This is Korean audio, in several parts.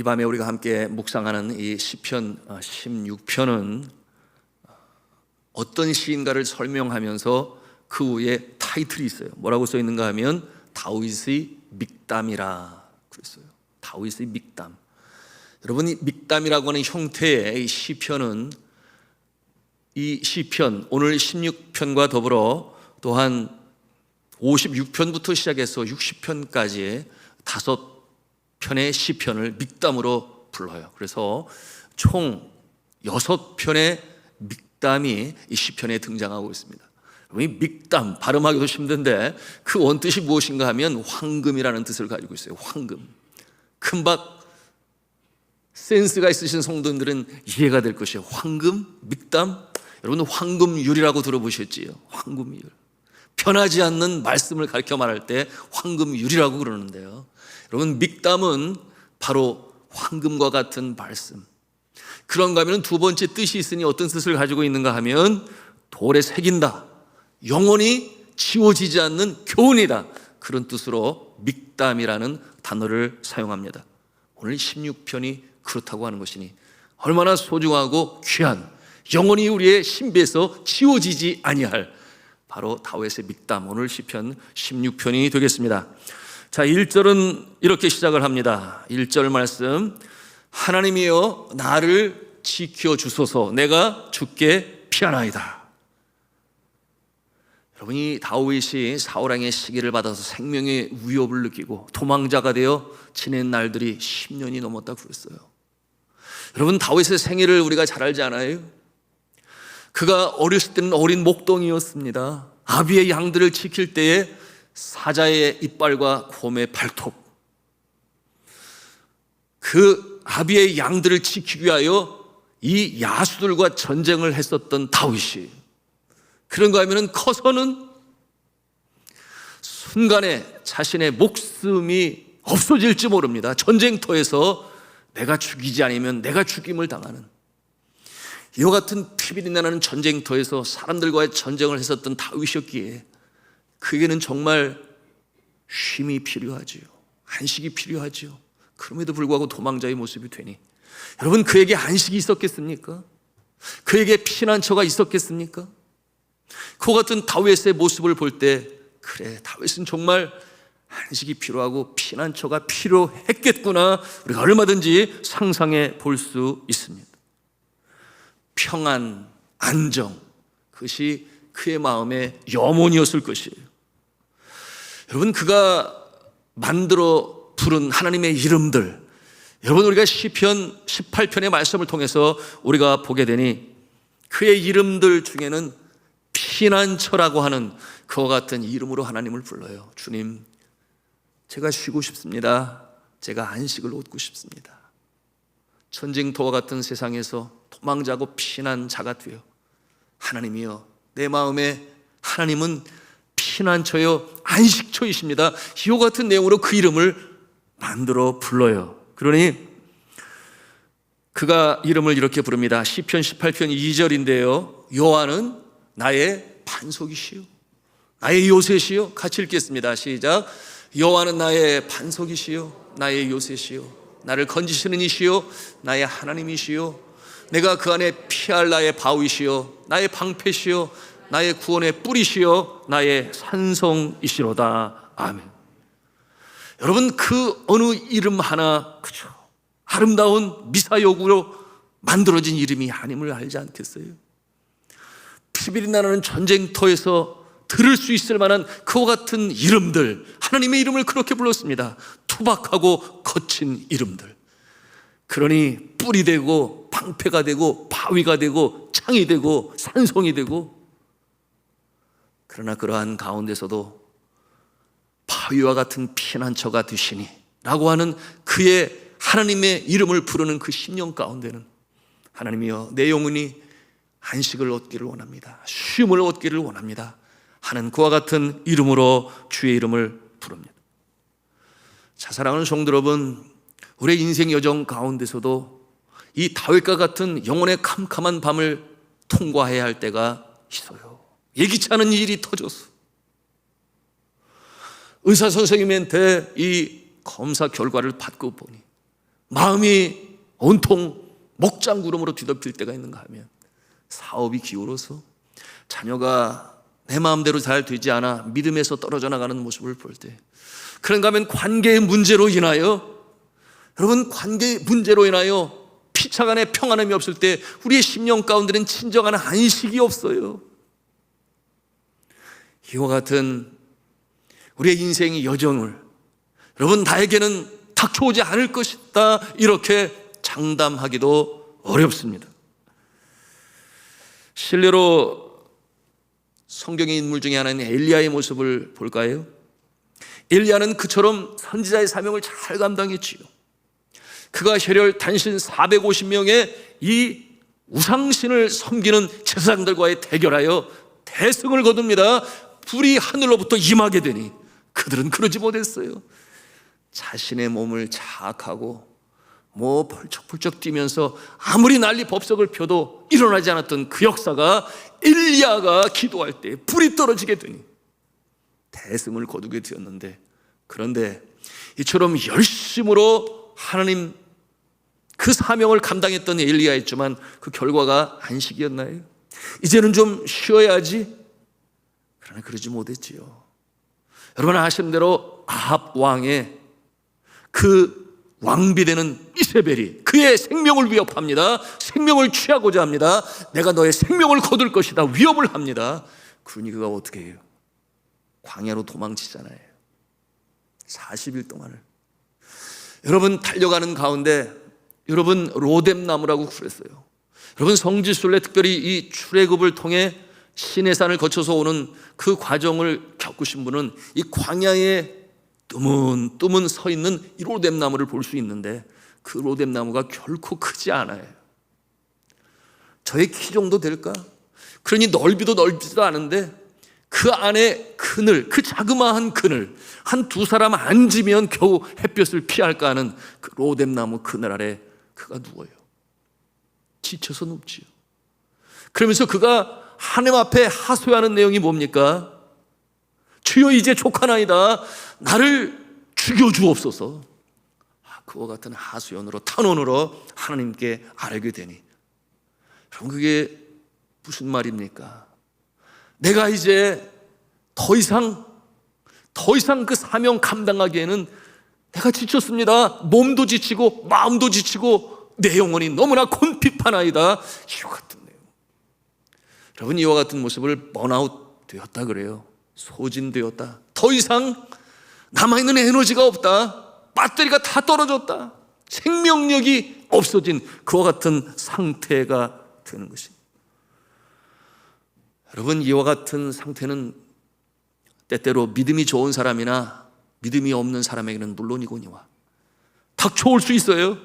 이 밤에 우리가 함께 묵상하는 이 시편 16편은 어떤 시인가를 설명하면서 그 위에 타이틀이 있어요. 뭐라고 써 있는가 하면 다윗의 믹담이라 그랬어요. 다윗의 믹담. 여러분, 이 믹담이라고 하는 형태의 이 시편은 이 시편 오늘 16편과 더불어 또한 56편부터 시작해서 60편까지의 5편의 시편을 믹담으로 불러요. 그래서 총 6편의 믹담이 이 시편에 등장하고 있습니다. 이 믹담, 발음하기도 힘든데 그 원뜻이 무엇인가 하면 황금이라는 뜻을 가지고 있어요. 황금. 금박 센스가 있으신 성도님들은 이해가 될 것이에요. 황금, 믹담. 여러분, 황금율이라고 들어보셨지요? 황금율. 변하지 않는 말씀을 가르쳐 말할 때 황금율이라고 그러는데요. 여러분, 믹담은 바로 황금과 같은 말씀. 그런가 하면 두 번째 뜻이 있으니 어떤 뜻을 가지고 있는가 하면 돌에 새긴다, 영원히 지워지지 않는 교훈이다, 그런 뜻으로 믹담이라는 단어를 사용합니다. 오늘 16편이 그렇다고 하는 것이니 얼마나 소중하고 귀한, 영원히 우리의 신비에서 지워지지 아니할 바로 다윗의 믹담, 오늘 시편 16편이 되겠습니다. 자, 1절은 이렇게 시작을 합니다. 1절 말씀, 하나님이여 나를 지켜주소서, 내가 주께 피하나이다. 여러분이 다윗이 사울왕의 시기를 받아서 생명의 위협을 느끼고 도망자가 되어 지낸 날들이 10년이 넘었다고 그랬어요. 여러분, 다윗의 생애를 우리가 잘 알지 않아요? 그가 어렸을 때는 어린 목동이었습니다. 아비의 양들을 지킬 때에 사자의 이빨과 곰의 발톱, 그 아비의 양들을 지키기 위하여 이 야수들과 전쟁을 했었던 다윗이, 그런가 하면 커서는 순간에 자신의 목숨이 없어질지 모릅니다. 전쟁터에서 내가 죽이지 않으면 내가 죽임을 당하는, 이와 같은 피비린내 나는 전쟁터에서 사람들과의 전쟁을 했었던 다윗이었기에 그에게는 정말 쉼이 필요하지요. 안식이 필요하지요. 그럼에도 불구하고 도망자의 모습이 되니, 여러분, 그에게 안식이 있었겠습니까? 그에게 피난처가 있었겠습니까? 그와 같은 다윗의 모습을 볼 때, 그래, 다윗은 정말 안식이 필요하고 피난처가 필요했겠구나, 우리가 얼마든지 상상해 볼 수 있습니다. 평안, 안정, 그것이 그의 마음의 염원이었을 것이에요. 여러분, 그가 만들어 부른 하나님의 이름들, 여러분, 우리가 시편 18편의 말씀을 통해서 우리가 보게 되니 그의 이름들 중에는 피난처라고 하는 그와 같은 이름으로 하나님을 불러요. 주님, 제가 쉬고 싶습니다. 제가 안식을 얻고 싶습니다. 전쟁터와 같은 세상에서 도망자고 피난자가 되어, 하나님이여, 내 마음에 하나님은 피난처요 안식처이십니다, 이와 같은 내용으로 그 이름을 만들어 불러요. 그러니 그가 이름을 이렇게 부릅니다. 시편 18편 2절인데요 여호와는 나의 반석이시요 나의 요새시요. 같이 읽겠습니다. 시작. 여호와는 나의 반석이시요 나의 요새시요 나를 건지시는 이시요 나의 하나님이시요 내가 그 안에 피할 나의 바위시요 나의 방패시요 나의 구원의 뿌리시요 나의 산성이시로다. 아멘. 여러분, 그 어느 이름 하나 그죠 아름다운 미사여구로 만들어진 이름이 아님을 알지 않겠어요? 피비린내나는 전쟁터에서 들을 수 있을 만한 그와 같은 이름들, 하나님의 이름을 그렇게 불렀습니다. 투박하고 거친 이름들. 그러니 뿔이 되고 방패가 되고 바위가 되고 창이 되고 산성이 되고, 그러나 그러한 가운데서도 바위와 같은 피난처가 되시니 라고 하는 그의 하나님의 이름을 부르는 그 심령 가운데는, 하나님이여, 내 영혼이 안식을 얻기를 원합니다, 쉼을 얻기를 원합니다 하는 그와 같은 이름으로 주의 이름을 부릅니다. 자, 사랑하는 성도 여러분, 우리의 인생 여정 가운데서도 이 다윗과 같은 영혼의 캄캄한 밤을 통과해야 할 때가 있어요. 예기치 않은 일이 터졌어. 의사 선생님한테 이 검사 결과를 받고 보니 마음이 온통 먹장구름으로 뒤덮일 때가 있는가 하면 사업이 기울어서 자녀가 내 마음대로 잘 되지 않아 믿음에서 떨어져 나가는 모습을 볼 때, 그런가 하면 관계의 문제로 인하여, 여러분 관계의 문제로 인하여 피차간에 평안함이 없을 때 우리의 심령 가운데는 진정한 안식이 없어요. 이와 같은 우리의 인생의 여정을 여러분 나에게는 닥쳐오지 않을 것이다 이렇게 장담하기도 어렵습니다. 실례로 성경의 인물 중에 하나인 엘리야의 모습을 볼까요? 엘리야는 그처럼 선지자의 사명을 잘 감당했지요. 그가 혈혈 단신 450명의 이 우상신을 섬기는 제사장들과의 대결하여 대승을 거둡니다. 불이 하늘로부터 임하게 되니 그들은 그러지 못했어요. 자신의 몸을 자학하고 펄쩍펄쩍 뛰면서 아무리 난리 법석을 펴도 일어나지 않았던 그 역사가 엘리야가 기도할 때 불이 떨어지게 되니 대승을 거두게 되었는데, 그런데 이처럼 열심으로 하나님 그 사명을 감당했던 엘리야였지만 그 결과가 안식이었나요? 이제는 좀 쉬어야지. 그러나 그러지 못했지요. 여러분 아시는 대로 아합 왕의 그 왕비되는 이세벨이 그의 생명을 위협합니다. 생명을 취하고자 합니다. 내가 너의 생명을 거둘 것이다 위협을 합니다. 그러니 그가 어떻게 해요? 광야로 도망치잖아요. 40일 동안을. 여러분 달려가는 가운데 여러분 로뎀나무라고 그랬어요. 여러분 성지순례 특별히 이 출애굽을 통해 시내산을 거쳐서 오는 그 과정을 겪으신 분은 이 광야에 뜨문뜨문 서 있는 이 로뎀나무를 볼 수 있는데, 그 로뎀나무가 결코 크지 않아요. 저의 키 정도 될까? 그러니 넓지도 않은데 그 안에 그늘, 그 자그마한 그늘, 한 두 사람 앉으면 겨우 햇볕을 피할까 하는 그 로뎀나무 그늘 아래 그가 누워요. 지쳐서 눕지요. 그러면서 그가 하나님 앞에 하소연하는 내용이 뭡니까? 주여 이제 족하나이다. 나를 죽여주옵소서. 그와 같은 하소연으로 탄원으로 하나님께 아뢰게 되니, 여러분 그게 무슨 말입니까? 내가 이제 더 이상 그 사명 감당하기에는 내가 지쳤습니다. 몸도 지치고 마음도 지치고 내 영혼이 너무나 곤핍하나이다. 이와 같은 내용. 여러분 이와 같은 모습을 번아웃 되었다 그래요. 소진되었다. 더 이상 남아있는 에너지가 없다. 배터리가 다 떨어졌다. 생명력이 없어진 그와 같은 상태가 되는 것입니다. 여러분 이와 같은 상태는 때때로 믿음이 좋은 사람이나 믿음이 없는 사람에게는 물론이거니와 닥쳐올 수 있어요.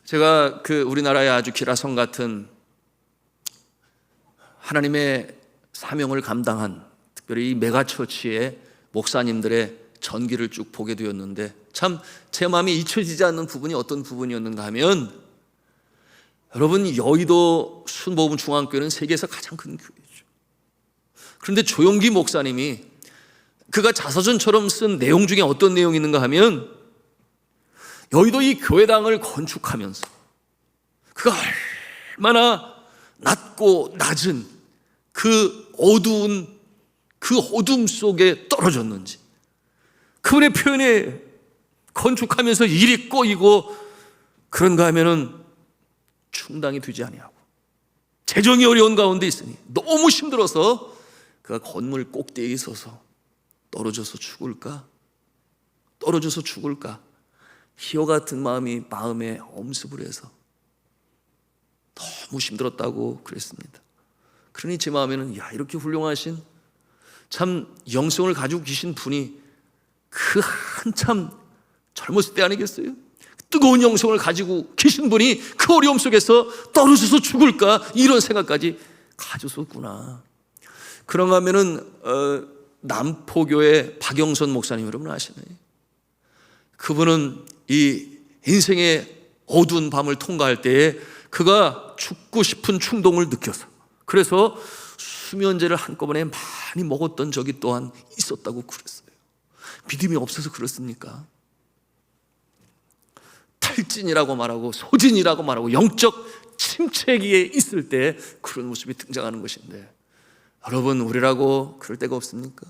제가 우리나라의 아주 기라성 같은 하나님의 사명을 감당한 특별히 이 메가처치의 목사님들의 전기를 쭉 보게 되었는데, 참 제 마음에 잊혀지지 않는 부분이 어떤 부분이었는가 하면, 여러분 여의도 순복음 중앙교회는 세계에서 가장 큰 교회죠. 그런데 조용기 목사님이 그가 자서전처럼 쓴 내용 중에 어떤 내용이 있는가 하면, 여의도 이 교회당을 건축하면서 그가 얼마나 낮고 낮은 그 어둠 속에 떨어졌는지, 그분의 표현에 건축하면서 일이 꼬이고 그런가 하면은 충당이 되지 아니하고 재정이 어려운 가운데 있으니 너무 힘들어서 그가 건물 꼭대기에 서서 떨어져서 죽을까 희어 같은 마음이 마음에 엄습을 해서 너무 힘들었다고 그랬습니다. 그러니 제 마음에는 이렇게 훌륭하신 참 영성을 가지고 계신 분이 그 한참 젊었을 때 아니겠어요? 뜨거운 영성을 가지고 계신 분이 그 어려움 속에서 떨어져서 죽을까, 이런 생각까지 가졌었구나. 그런가 하면은 남포교회 박영선 목사님 여러분 아시나요? 그분은 이 인생의 어두운 밤을 통과할 때에 그가 죽고 싶은 충동을 느껴서, 그래서 수면제를 한꺼번에 많이 먹었던 적이 또한 있었다고 그랬어요. 믿음이 없어서 그렇습니까? 탈진이라고 말하고 소진이라고 말하고 영적 침체기에 있을 때 그런 모습이 등장하는 것인데, 여러분 우리라고 그럴 때가 없습니까?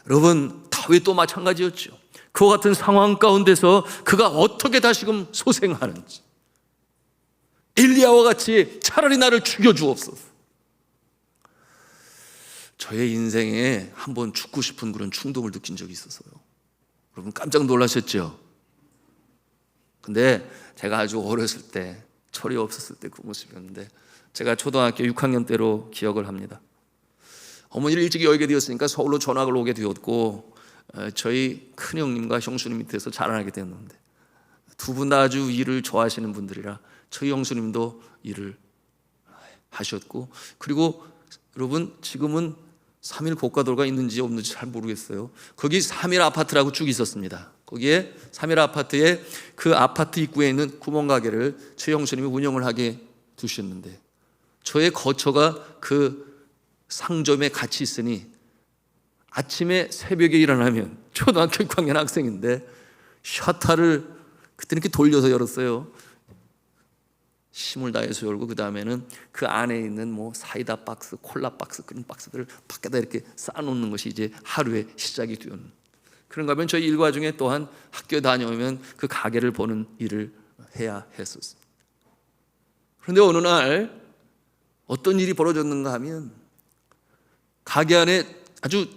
여러분 다윗도 마찬가지였죠. 그와 같은 상황 가운데서 그가 어떻게 다시금 소생하는지, 엘리야와 같이 차라리 나를 죽여주옵소서. 저의 인생에 한번 죽고 싶은 그런 충동을 느낀 적이 있어서요. 여러분 깜짝 놀라셨죠? 근데 제가 아주 어렸을 때, 철이 없었을 때 그 모습이었는데, 제가 초등학교 6학년 때로 기억을 합니다. 어머니를 일찍 여의게 되었으니까 서울로 전학을 오게 되었고, 저희 큰형님과 형수님 밑에서 자라나게 되었는데, 두 분 다 아주 일을 좋아하시는 분들이라 저희 형수님도 일을 하셨고, 그리고 여러분 지금은 3일 고가도로가 있는지 없는지 잘 모르겠어요. 거기 3일 아파트라고 쭉 있었습니다. 거기에 3일 아파트에 그 아파트 입구에 있는 구멍가게를 제 형수님이 운영을 하게 두셨는데, 저의 거처가 그 상점에 같이 있으니 아침에 새벽에 일어나면, 초등학교 6학년 학생인데 셔터를 그때 이렇게 돌려서 열었어요. 힘을 다해서 열고, 그 다음에는 그 안에 있는 뭐 사이다 박스, 콜라 박스, 그런 박스들을 밖에다 이렇게 쌓아놓는 것이 이제 하루의 시작이 되는. 그런가 하면 저희 일과 중에 또한 학교에 다녀오면 그 가게를 보는 일을 해야 했었습니다. 그런데 어느 날 어떤 일이 벌어졌는가 하면, 가게 안에 아주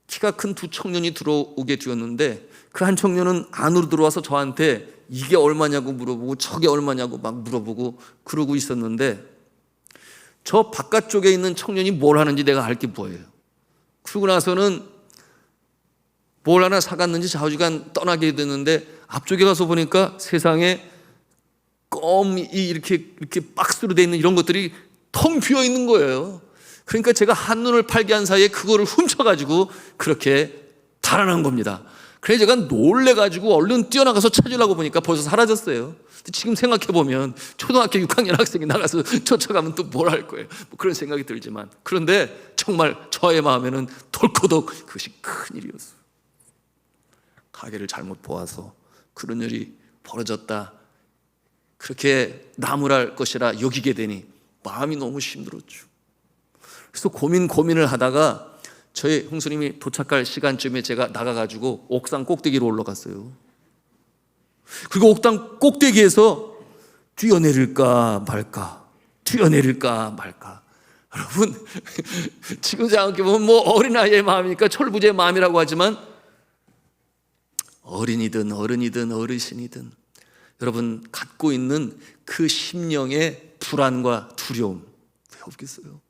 키가 큰 두 청년이 들어오게 되었는데, 그 한 청년은 안으로 들어와서 저한테 이게 얼마냐고 물어보고 저게 얼마냐고 막 물어보고 그러고 있었는데, 저 바깥쪽에 있는 청년이 뭘 하는지 내가 알 게 뭐예요. 그러고 나서는 뭘 하나 사갔는지 좌우지간 떠나게 됐는데, 앞쪽에 가서 보니까 세상에 껌이 이렇게 박스로 돼 있는 이런 것들이 텅 비어 있는 거예요. 그러니까 제가 한눈을 팔게 한 사이에 그거를 훔쳐가지고 그렇게 달아난 겁니다. 그래서 제가 놀래가지고 얼른 뛰어나가서 찾으려고 보니까 벌써 사라졌어요. 지금 생각해보면 초등학교 6학년 학생이 나가서 쫓아가면 또 뭘 할 거예요. 뭐 그런 생각이 들지만, 그런데 정말 저의 마음에는 덜커덕 그것이 큰일이었어요. 가게를 잘못 보아서 그런 일이 벌어졌다, 그렇게 나무랄 것이라 여기게 되니 마음이 너무 힘들었죠. 그래서 고민을 하다가 저희 형수님이 도착할 시간쯤에 제가 나가가지고 옥상 꼭대기로 올라갔어요. 그리고 옥상 꼭대기에서 뛰어내릴까 말까, 뛰어내릴까 말까. 여러분 지금 생각해보면 뭐 어린아이의 마음이니까 철부지의 마음이라고 하지만, 어린이든 어른이든 어르신이든 여러분 갖고 있는 그 심령의 불안과 두려움 왜 없겠어요?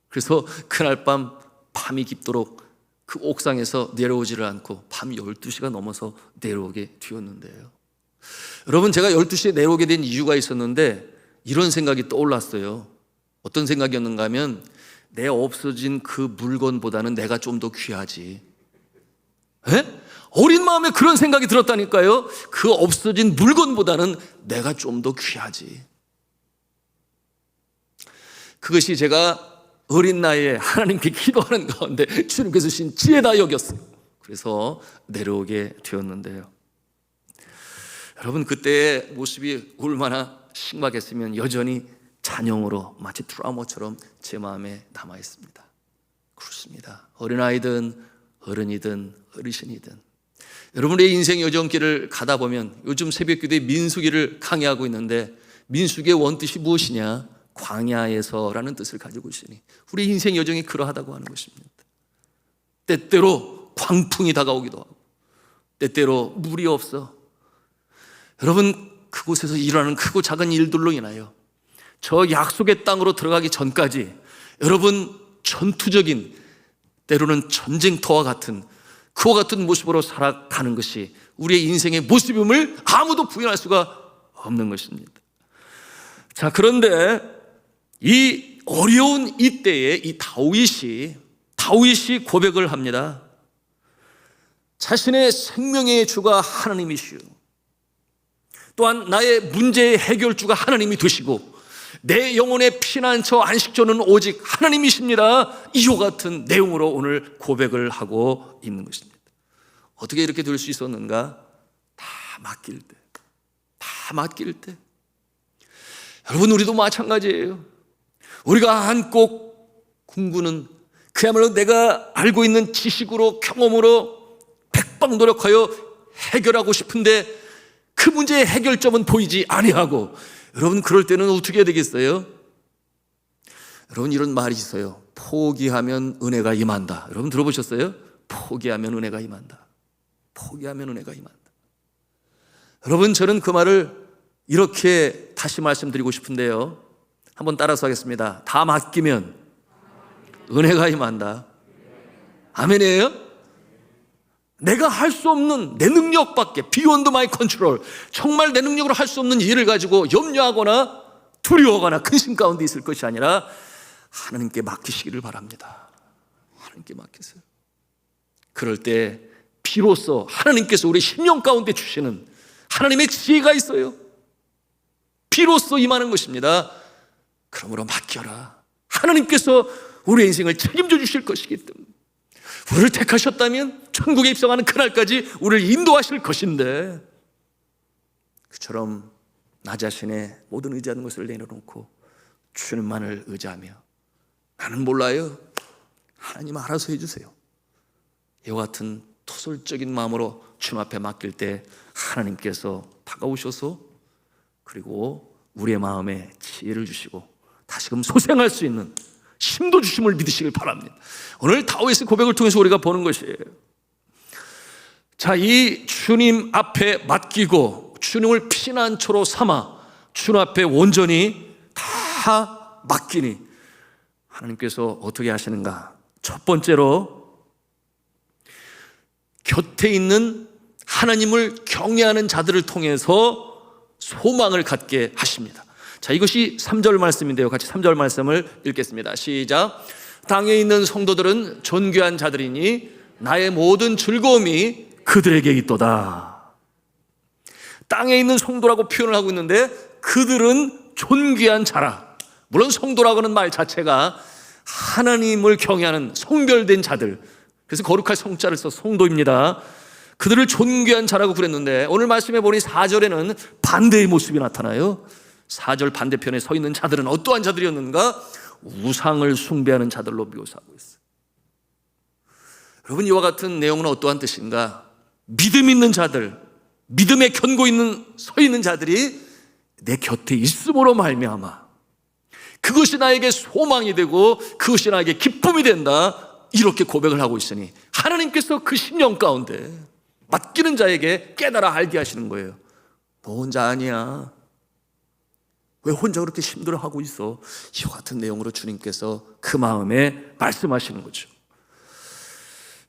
그래서 그날 밤이 깊도록 그 옥상에서 내려오지를 않고 밤 12시가 넘어서 내려오게 되었는데요. 여러분 제가 12시에 내려오게 된 이유가 있었는데, 이런 생각이 떠올랐어요. 어떤 생각이었는가 하면, 내 없어진 그 물건보다는 내가 좀 더 귀하지. 에? 어린 마음에 그런 생각이 들었다니까요. 그 없어진 물건보다는 내가 좀 더 귀하지. 그것이 제가 어린 나이에 하나님께 기도하는 가운데 주님께서 주신 지혜다 여겼어요. 그래서 내려오게 되었는데요. 여러분 그때의 모습이 얼마나 심각했으면 여전히 잔영으로 마치 트라우마처럼 제 마음에 남아 있습니다. 그렇습니다. 어린아이든 어른이든 어르신이든 여러분의 인생 여정길을 가다 보면, 요즘 새벽기도에 민수기를 강의하고 있는데, 민수기의 원뜻이 무엇이냐? 광야에서라는 뜻을 가지고 있으니 우리 인생 여정이 그러하다고 하는 것입니다. 때때로 광풍이 다가오기도 하고, 때때로 물이 없어. 여러분 그곳에서 일어나는 크고 작은 일들로 인하여 저 약속의 땅으로 들어가기 전까지 여러분 전투적인, 때로는 전쟁터와 같은, 그와 같은 모습으로 살아가는 것이 우리의 인생의 모습임을 아무도 부인할 수가 없는 것입니다. 자, 그런데 이 어려운 이때에 이 다윗이 고백을 합니다. 자신의 생명의 주가 하나님이시오, 또한 나의 문제의 해결주가 하나님이 되시고 내 영혼의 피난처 안식처는 오직 하나님이십니다. 이와 같은 내용으로 오늘 고백을 하고 있는 것입니다. 어떻게 이렇게 될 수 있었는가? 다 맡길 때, 다 맡길 때, 여러분 우리도 마찬가지예요. 우리가 안고 꿈꾸는 그야말로 내가 알고 있는 지식으로 경험으로 백방 노력하여 해결하고 싶은데 그 문제의 해결점은 보이지 아니하고, 여러분 그럴 때는 어떻게 해야 되겠어요? 여러분 이런 말이 있어요. 포기하면 은혜가 임한다. 여러분 들어보셨어요? 포기하면 은혜가 임한다. 포기하면 은혜가 임한다. 여러분 저는 그 말을 이렇게 다시 말씀드리고 싶은데요, 한번 따라서 하겠습니다. 다 맡기면 은혜가 임한다. 아멘이에요? 내가 할 수 없는 내 능력밖에, beyond my control, 정말 내 능력으로 할 수 없는 일을 가지고 염려하거나 두려워하거나 근심 가운데 있을 것이 아니라 하나님께 맡기시기를 바랍니다. 하나님께 맡기세요. 그럴 때 비로소 하나님께서 우리 심령 가운데 주시는 하나님의 지혜가 있어요. 비로소 임하는 것입니다. 그러므로 맡겨라. 하나님께서 우리의 인생을 책임져 주실 것이기 때문에, 우리를 택하셨다면 천국에 입성하는 그날까지 우리를 인도하실 것인데, 그처럼 나 자신의 모든 의지하는 것을 내려놓고 주님만을 의지하며 나는 몰라요, 하나님 알아서 해주세요, 이와 같은 토설적인 마음으로 주님 앞에 맡길 때 하나님께서 다가오셔서 그리고 우리의 마음에 지혜를 주시고 다시금 소생할 수 있는 힘도 주심을 믿으시길 바랍니다. 오늘 다윗의 고백을 통해서 우리가 보는 것이에요. 자, 이 주님 앞에 맡기고 주님을 피난처로 삼아 주님 앞에 온전히 다 맡기니 하나님께서 어떻게 하시는가? 첫 번째로 곁에 있는 하나님을 경외하는 자들을 통해서 소망을 갖게 하십니다. 자, 이것이 3절 말씀인데요, 같이 3절 말씀을 읽겠습니다. 시작. 땅에 있는 성도들은 존귀한 자들이니 나의 모든 즐거움이 그들에게 있도다. 땅에 있는 성도라고 표현을 하고 있는데 그들은 존귀한 자라. 물론 성도라고 하는 말 자체가 하나님을 경외하는 성별된 자들, 그래서 거룩할 성자를 써서 성도입니다. 그들을 존귀한 자라고 그랬는데 오늘 말씀해 보니 4절에는 반대의 모습이 나타나요. 4절 반대편에 서 있는 자들은 어떠한 자들이었는가? 우상을 숭배하는 자들로 묘사하고 있어요. 여러분 이와 같은 내용은 어떠한 뜻인가? 믿음 있는 자들, 믿음에 견고 있는 서 있는 자들이 내 곁에 있음으로 말미암아 그것이 나에게 소망이 되고 그것이 나에게 기쁨이 된다, 이렇게 고백을 하고 있으니 하나님께서 그 심령 가운데 맡기는 자에게 깨달아 알게 하시는 거예요. 너 혼자 아니야. 왜 혼자 그렇게 힘들어하고 있어? 이와 같은 내용으로 주님께서 그 마음에 말씀하시는 거죠.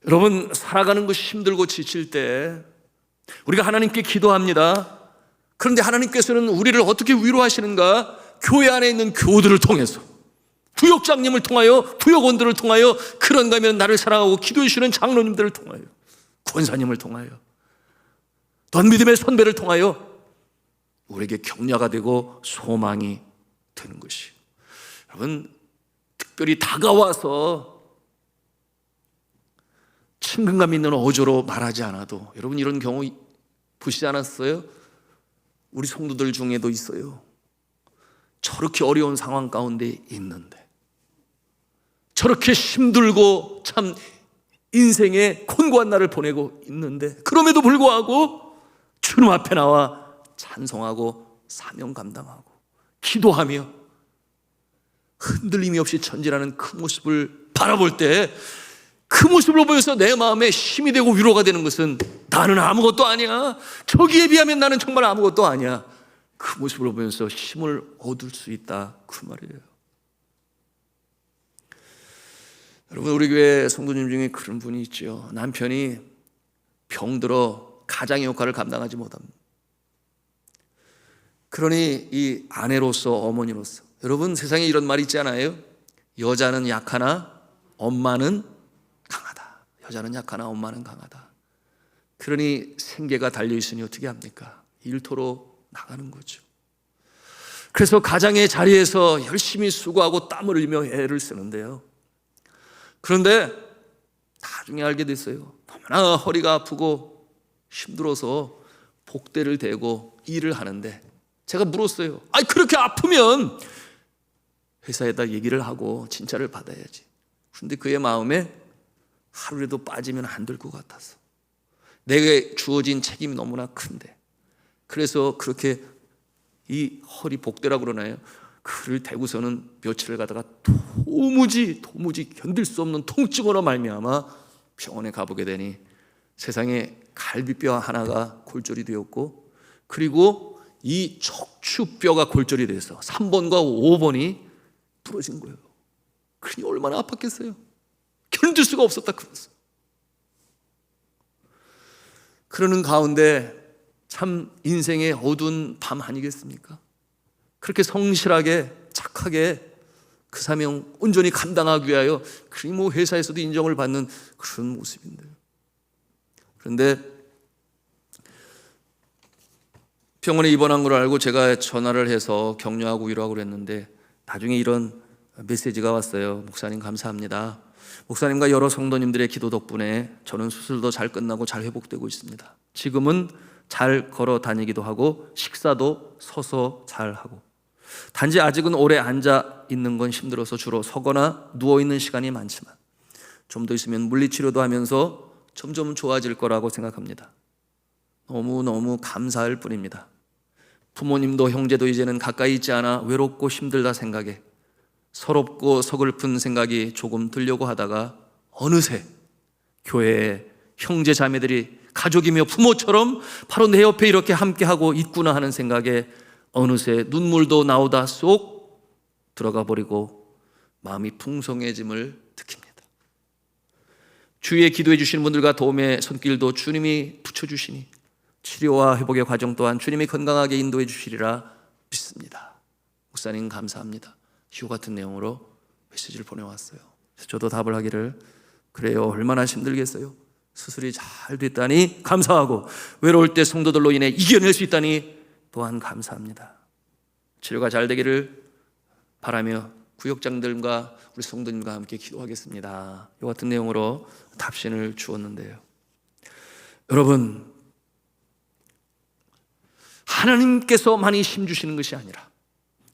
여러분 살아가는 것이 힘들고 지칠 때 우리가 하나님께 기도합니다. 그런데 하나님께서는 우리를 어떻게 위로하시는가? 교회 안에 있는 교우들을 통해서, 구역장님을 통하여, 구역원들을 통하여, 그런가 하면 나를 사랑하고 기도해 주시는 장로님들을 통하여, 권사님을 통하여, 또 믿음의 선배를 통하여 우리에게 격려가 되고 소망이 되는 것이, 여러분 특별히 다가와서 친근감 있는 어조로 말하지 않아도, 여러분 이런 경우 보시지 않았어요? 우리 성도들 중에도 있어요. 저렇게 어려운 상황 가운데 있는데, 저렇게 힘들고 참 인생의 곤고한 날을 보내고 있는데, 그럼에도 불구하고 주님 앞에 나와 찬송하고 사명 감당하고 기도하며 흔들림이 없이 전진하는 그 모습을 바라볼 때, 그 모습을 보면서 내 마음에 힘이 되고 위로가 되는 것은 나는 아무것도 아니야, 저기에 비하면 나는 정말 아무것도 아니야, 그 모습을 보면서 힘을 얻을 수 있다, 그 말이에요. 여러분 우리 교회 성도님 중에 그런 분이 있죠. 남편이 병들어 가장의 역할을 감당하지 못합니다. 그러니 이 아내로서, 어머니로서, 여러분 세상에 이런 말이 있지 않아요? 여자는 약하나 엄마는 강하다. 여자는 약하나 엄마는 강하다. 그러니 생계가 달려있으니 어떻게 합니까? 일터로 나가는 거죠. 그래서 가장의 자리에서 열심히 수고하고 땀을 흘리며 애를 쓰는데요, 그런데 나중에 알게 됐어요. 너무나 허리가 아프고 힘들어서 복대를 대고 일을 하는데 제가 물었어요. 아니 그렇게 아프면 회사에다 얘기를 하고 진찰을 받아야지. 그런데 그의 마음에 하루라도 빠지면 안 될 것 같아서, 내게 주어진 책임이 너무나 큰데, 그래서 그렇게 이 허리 복대라고 그러나요? 그를 대고서는 며칠을 가다가 도무지 견딜 수 없는 통증으로 말미암아 병원에 가보게 되니 세상에 갈비뼈 하나가 골절이 되었고, 그리고 이 척추뼈가 골절이 돼서 3번과 5번이 부러진 거예요. 그러니 얼마나 아팠겠어요. 견딜 수가 없었다 그랬어요. 그러는 가운데 참 인생의 어두운 밤 아니겠습니까? 그렇게 성실하게 착하게 그 사명 온전히 감당하기 위하여 그리 뭐 회사에서도 인정을 받는 그런 모습인데요. 그런데 병원에 입원한 걸 알고 제가 전화를 해서 격려하고 위로하고 그랬는데, 나중에 이런 메시지가 왔어요. 목사님 감사합니다. 목사님과 여러 성도님들의 기도 덕분에 저는 수술도 잘 끝나고 잘 회복되고 있습니다. 지금은 잘 걸어 다니기도 하고 식사도 서서 잘 하고, 단지 아직은 오래 앉아 있는 건 힘들어서 주로 서거나 누워 있는 시간이 많지만 좀 더 있으면 물리치료도 하면서 점점 좋아질 거라고 생각합니다. 너무너무 감사할 뿐입니다. 부모님도 형제도 이제는 가까이 있지 않아 외롭고 힘들다 생각에 서럽고 서글픈 생각이 조금 들려고 하다가 어느새 교회에 형제 자매들이 가족이며 부모처럼 바로 내 옆에 이렇게 함께하고 있구나 하는 생각에 어느새 눈물도 나오다 쏙 들어가 버리고 마음이 풍성해짐을 느낍니다. 주위에 기도해 주시는 분들과 도움의 손길도 주님이 붙여주시니 치료와 회복의 과정 또한 주님이 건강하게 인도해 주시리라 믿습니다. 목사님 감사합니다. 이와 같은 내용으로 메시지를 보내왔어요. 저도 답을 하기를, 그래요, 얼마나 힘들겠어요. 수술이 잘 됐다니 감사하고, 외로울 때 성도들로 인해 이겨낼 수 있다니 또한 감사합니다. 치료가 잘 되기를 바라며 구역장들과 우리 성도님과 함께 기도하겠습니다. 이와 같은 내용으로 답신을 주었는데요. 여러분, 하나님께서 많이 힘주시는 것이 아니라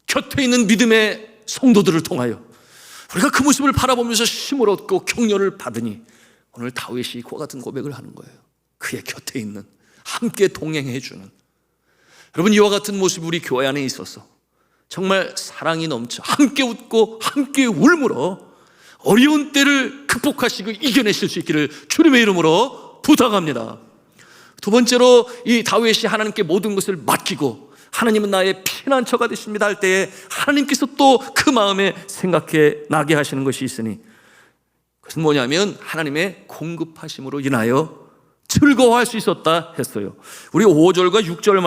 곁에 있는 믿음의 성도들을 통하여 우리가 그 모습을 바라보면서 힘을 얻고 격려를 받으니 오늘 다윗이 그와 같은 고백을 하는 거예요. 그의 곁에 있는, 함께 동행해 주는, 여러분 이와 같은 모습이 우리 교회 안에 있어서 정말 사랑이 넘쳐 함께 웃고 함께 울므로 어려운 때를 극복하시고 이겨내실 수 있기를 주님의 이름으로 부탁합니다. 두 번째로 이 다윗이 하나님께 모든 것을 맡기고 하나님은 나의 피난처가 되십니다 할 때에 하나님께서 또 그 마음에 생각해 나게 하시는 것이 있으니, 그것은 뭐냐면 하나님의 공급하심으로 인하여 즐거워할 수 있었다 했어요. 우리 5절과 6절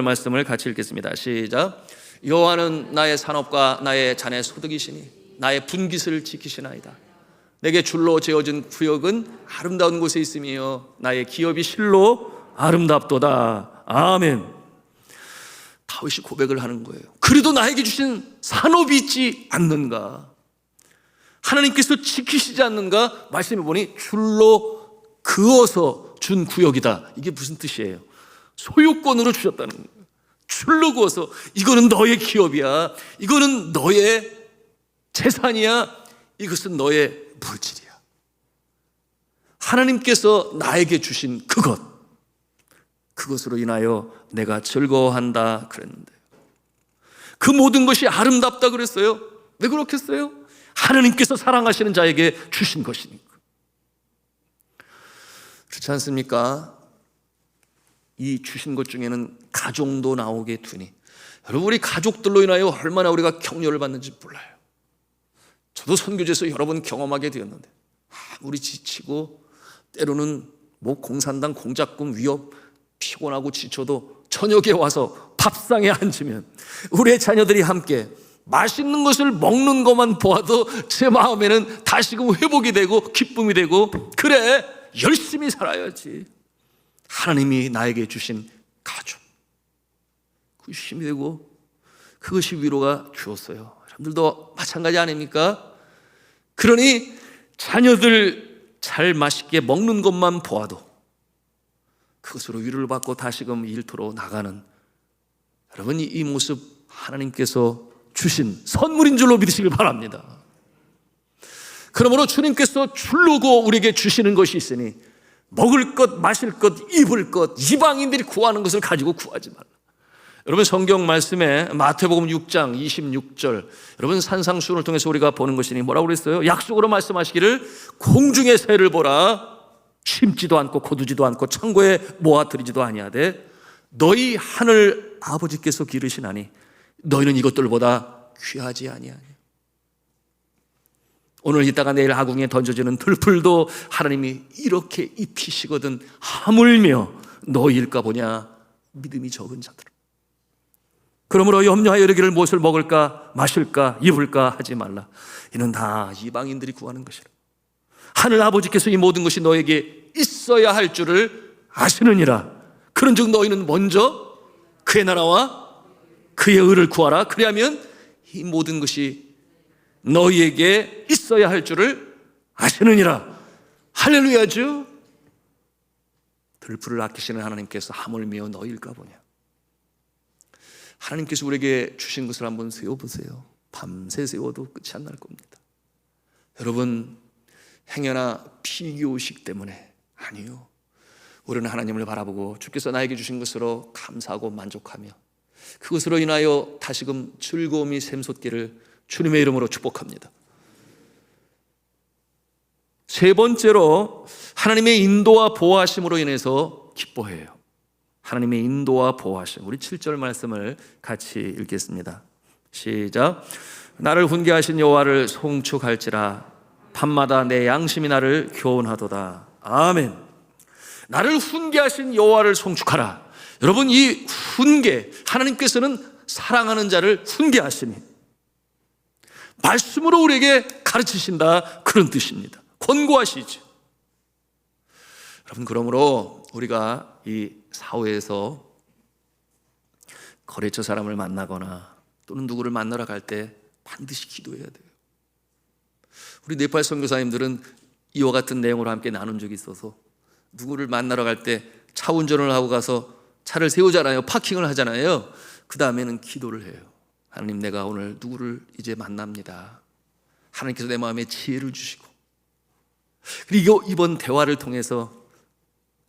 말씀을 같이 읽겠습니다. 시작. 여호와는 나의 산업과 나의 잔의 소득이시니 나의 분깃을 지키시나이다. 내게 줄로 재어진 구역은 아름다운 곳에 있으며 나의 기업이 실로 아름답도다. 아멘. 다윗이 고백을 하는 거예요. 그래도 나에게 주신 산업이 있지 않는가? 하나님께서 지키시지 않는가? 말씀해 보니 줄로 그어서 준 구역이다. 이게 무슨 뜻이에요? 소유권으로 주셨다는 거예요. 줄로 그어서, 이거는 너의 기업이야, 이거는 너의 재산이야, 이것은 너의 물질이야. 하나님께서 나에게 주신 그것으로 인하여 내가 즐거워한다 그랬는데, 그 모든 것이 아름답다 그랬어요. 왜 그렇겠어요? 하나님께서 사랑하시는 자에게 주신 것이니까. 그렇지 않습니까? 이 주신 것 중에는 가족도 나오게 되니, 여러분 우리 가족들로 인하여 얼마나 우리가 격려를 받는지 몰라요. 저도 선교지에서 여러 번 경험하게 되었는데, 아무리 지치고 때로는 뭐 공산당 공작금 위협 피곤하고 지쳐도 저녁에 와서 밥상에 앉으면 우리의 자녀들이 함께 맛있는 것을 먹는 것만 보아도 제 마음에는 다시금 회복이 되고 기쁨이 되고, 그래 열심히 살아야지. 하나님이 나에게 주신 가족, 그것이 힘이 되고 그것이 위로가 주었어요. 여러분들도 마찬가지 아닙니까? 그러니 자녀들 잘 맛있게 먹는 것만 보아도 그것으로 위로를 받고 다시금 일터로 나가는 여러분, 이 모습 하나님께서 주신 선물인 줄로 믿으시길 바랍니다. 그러므로 주님께서 줄르고 우리에게 주시는 것이 있으니 먹을 것, 마실 것, 입을 것, 이방인들이 구하는 것을 가지고 구하지 말라. 여러분, 성경 말씀에 마태복음 6장 26절, 여러분 산상수훈을 통해서 우리가 보는 것이니 뭐라고 그랬어요? 약속으로 말씀하시기를 공중의 새를 보라, 심지도 않고 거두지도 않고 창고에 모아들이지도 아니하되 너희 하늘 아버지께서 기르시나니 너희는 이것들보다 귀하지 아니하냐. 오늘 이따가 내일 아궁이에 던져지는 들풀도 하나님이 이렇게 입히시거든 하물며 너희일까 보냐, 믿음이 적은 자들. 그러므로 염려하여 이르기를 무엇을 먹을까 마실까 입을까 하지 말라. 이는 다 이방인들이 구하는 것이라. 하늘 아버지께서 이 모든 것이 너에게 있어야 할 줄을 아시느니라. 그런즉 너희는 먼저 그의 나라와 그의 의를 구하라. 그리하면 이 모든 것이 너희에게 있어야 할 줄을 아시느니라. 할렐루야죠. 들풀을 아끼시는 하나님께서 하물며 너희일까 보냐. 하나님께서 우리에게 주신 것을 한번 세워보세요. 밤새 세워도 끝이 안 날 겁니다. 여러분, 행여나 피규의식 때문에 아니요, 우리는 하나님을 바라보고 주께서 나에게 주신 것으로 감사하고 만족하며 그것으로 인하여 다시금 즐거움이 샘솟기를 주님의 이름으로 축복합니다. 세 번째로 하나님의 인도와 보호하심으로 인해서 기뻐해요. 하나님의 인도와 보호하심. 우리 7절 말씀을 같이 읽겠습니다. 시작. 나를 훈계하신 여호와를 송축할지라 밤마다 내 양심이 나를 교훈하도다. 아멘. 나를 훈계하신 여호와를 송축하라. 여러분, 이 훈계, 하나님께서는 사랑하는 자를 훈계하시니 말씀으로 우리에게 가르치신다, 그런 뜻입니다. 권고하시죠. 여러분, 그러므로 우리가 이 사회에서 거래처 사람을 만나거나 또는 누구를 만나러 갈 때 반드시 기도해야 돼요. 우리 네팔 선교사님들은 이와 같은 내용으로 함께 나눈 적이 있어서 누구를 만나러 갈 때 차 운전을 하고 가서 차를 세우잖아요. 파킹을 하잖아요. 그 다음에는 기도를 해요. 하나님, 내가 오늘 누구를 이제 만납니다. 하나님께서 내 마음에 지혜를 주시고, 그리고 이번 대화를 통해서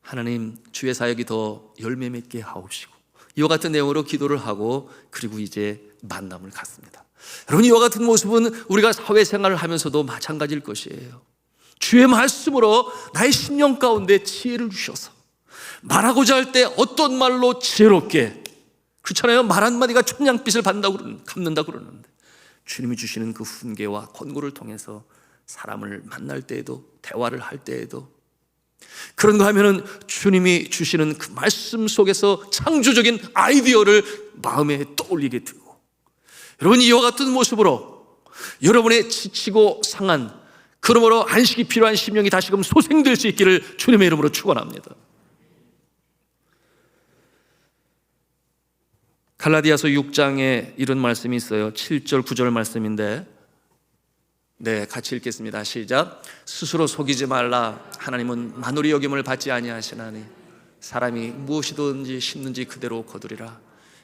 하나님, 주의 사역이 더 열매 맺게 하옵시고, 이와 같은 내용으로 기도를 하고 그리고 이제 만남을 갖습니다. 여러분, 이와 같은 모습은 우리가 사회생활을 하면서도 마찬가지일 것이에요. 주의 말씀으로 나의 심령 가운데 지혜를 주셔서 말하고자 할 때 어떤 말로 지혜롭게, 그렇잖아요. 말 한마디가 천냥빛을 갚는다고 그러는데 주님이 주시는 그 훈계와 권고를 통해서 사람을 만날 때에도, 대화를 할 때에도, 그런가 하면은 주님이 주시는 그 말씀 속에서 창조적인 아이디어를 마음에 떠올리게 되고, 여러분, 이와 같은 모습으로 여러분의 지치고 상한, 그러므로 안식이 필요한 심령이 다시금 소생될 수 있기를 주님의 이름으로 축원합니다. 갈라디아서 6장에 이런 말씀이 있어요. 7절 9절 말씀인데, 네, 같이 읽겠습니다. 시작. 스스로 속이지 말라. 하나님은 만우리 여김을 받지 아니하시나니 사람이 무엇이든지 심는지 그대로 거두리라.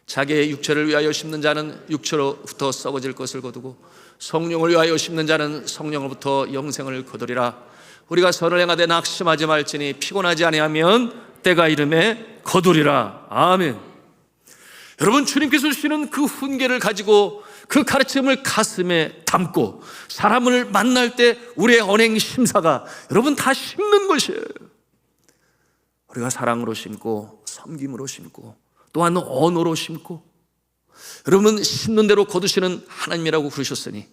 자기의 육체를 위하여 심는 자는 육체로부터 썩어질 것을 거두고 성령을 위하여 심는 자는 성령으로부터 영생을 거두리라. 우리가 선을 행하되 낙심하지 말지니 피곤하지 아니하면 때가 이름에 거두리라. 아멘. 여러분, 주님께서 주시는 그 훈계를 가지고 그 가르침을 가슴에 담고 사람을 만날 때 우리의 언행 심사가 여러분 다 심는 것이에요. 우리가 사랑으로 심고 섬김으로 심고 또한 언어로 심고, 여러분, 심는 대로 거두시는 하나님이라고 그러셨으니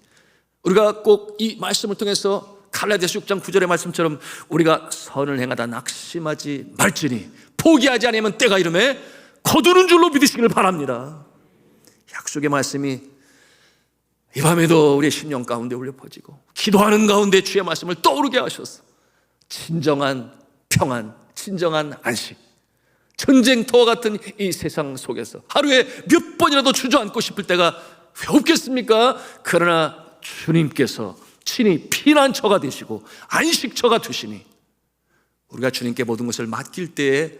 우리가 꼭 이 말씀을 통해서 갈라디아서 6장 9절의 말씀처럼 우리가 선을 행하다 낙심하지 말지니 포기하지 않으면 때가 이름에 거두는 줄로 믿으시기를 바랍니다. 약속의 말씀이 이 밤에도 우리의 심령 가운데 울려 퍼지고 기도하는 가운데 주의 말씀을 떠오르게 하셔서 진정한 평안, 진정한 안식, 전쟁터와 같은 이 세상 속에서 하루에 몇 번이라도 주저앉고 싶을 때가 왜 없겠습니까? 그러나 주님께서 친히 피난처가 되시고 안식처가 되시니 우리가 주님께 모든 것을 맡길 때에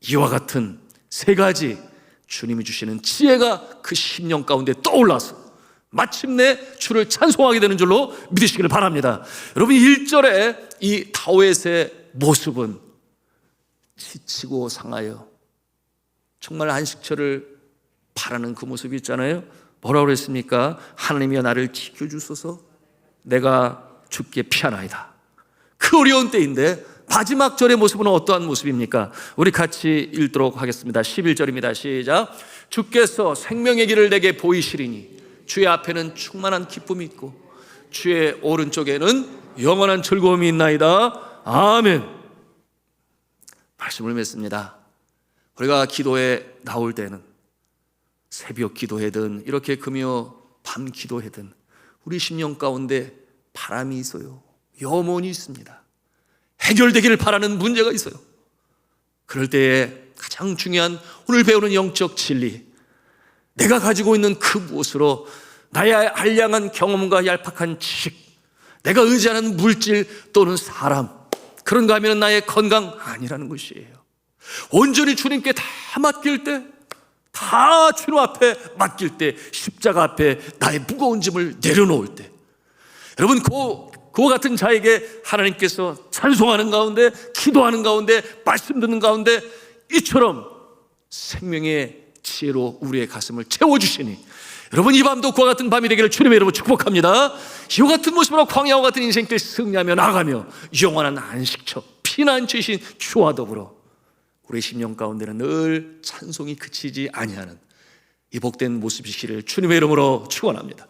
이와 같은 세 가지 주님이 주시는 지혜가 그 심령 가운데 떠올라서 마침내 주를 찬송하게 되는 줄로 믿으시기를 바랍니다. 여러분, 1절에 이 다윗의 모습은 지치고 상하여 정말 안식처를 바라는 그 모습이 있잖아요. 뭐라고 그랬습니까? 하나님이여 나를 지켜주소서, 내가 죽게 피하나이다. 그 어려운 때인데 마지막 절의 모습은 어떠한 모습입니까? 우리 같이 읽도록 하겠습니다. 11절입니다. 시작. 주께서 생명의 길을 내게 보이시리니 주의 앞에는 충만한 기쁨이 있고 주의 오른쪽에는 영원한 즐거움이 있나이다. 아멘. 말씀을 맺습니다. 우리가 기도에 나올 때는 새벽 기도회든 이렇게 금요 밤 기도회든 우리 심령 가운데 바람이 있어요. 염원이 있습니다. 해결되기를 바라는 문제가 있어요. 그럴 때에 가장 중요한 오늘 배우는 영적 진리, 내가 가지고 있는 그 무엇으로 나의 알량한 경험과 얄팍한 지식, 내가 의지하는 물질 또는 사람, 그런가 하면 나의 건강 아니라는 것이에요. 온전히 주님께 다 맡길 때, 다 주님 앞에 맡길 때, 십자가 앞에 나의 무거운 짐을 내려놓을 때, 여러분 그와 같은 자에게 하나님께서 찬송하는 가운데, 기도하는 가운데, 말씀 듣는 가운데 이처럼 생명의 지혜로 우리의 가슴을 채워주시니, 여러분 이 밤도 그와 같은 밤이 되기를 주님의 이름으로 축복합니다. 이와 같은 모습으로 광야와 같은 인생길 승리하며 나가며 영원한 안식처 피난처이신 주와 더불어 우리 심령 가운데는 늘 찬송이 그치지 아니하는 이 복된 모습이시기를 주님의 이름으로 축원합니다.